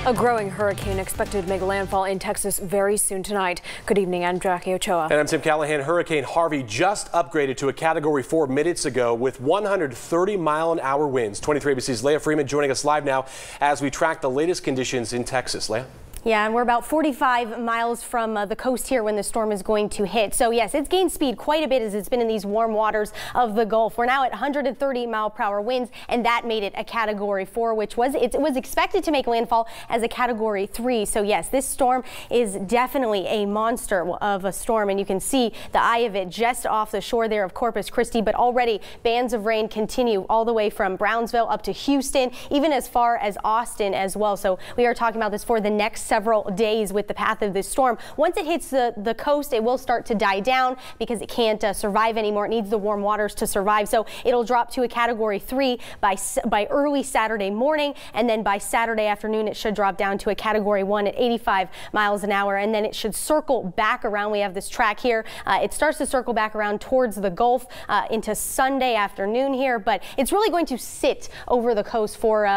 A growing hurricane expected to make landfall in Texas very soon tonight. Good evening, I'm Jackie Ochoa. And I'm Tim Callahan. Hurricane Harvey just upgraded to a Category 4 minutes ago with 130-mile-an-hour winds. 23 ABC's Leah Freeman joining us live now as we track the latest conditions in Texas. Leah? Yeah, and we're about 45 miles from the coast here when the storm is going to hit. So yes, it's gained speed quite a bit as it's been in these warm waters of the Gulf. We're now at 130-mile-per-hour winds, and that made it a Category 4, which was expected to make landfall as a Category 3. So yes, this storm is definitely a monster of a storm, and you can see the eye of it just off the shore there of Corpus Christi. But already bands of rain continue all the way from Brownsville up to Houston, even as far as Austin as well. So we are talking about this for the next several days with the path of this storm. Once it hits the coast, it will start to die down because it can't survive anymore. It needs the warm waters to survive. So it'll drop to a Category 3 by early Saturday morning, and then by Saturday afternoon it should drop down to a Category 1 at 85 miles an hour, and then it should circle back around. We have this track here. It starts to circle back around towards the Gulf into Sunday afternoon here, but it's really going to sit over the coast for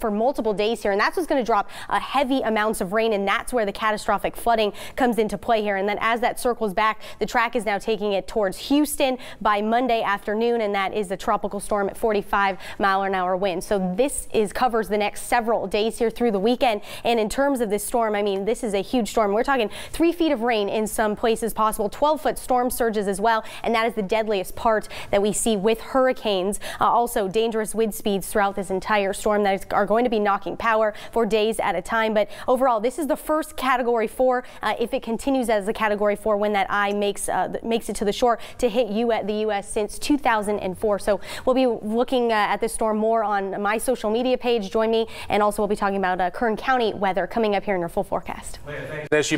multiple days here, and that's what's going to drop heavy amounts of rain, and that's where the catastrophic flooding comes into play here. And then as that circles back, the track is now taking it towards Houston by Monday afternoon, and that is the tropical storm at 45-mile-an-hour wind. So this covers the next several days here through the weekend. And in terms of this storm, I mean, this is a huge storm. We're talking 3 feet of rain in some places possible, 12-foot storm surges as well, and that is the deadliest part that we see with hurricanes. Also dangerous wind speeds throughout this entire storm that are going to be knocking power for days at a time. But overall, this is the first Category 4. If it continues as a Category 4 when that eye makes it to the shore, to hit the U.S. since 2004. So we'll be looking at this storm more on my social media page. Join me, and also we'll be talking about Kern County weather coming up here in your full forecast.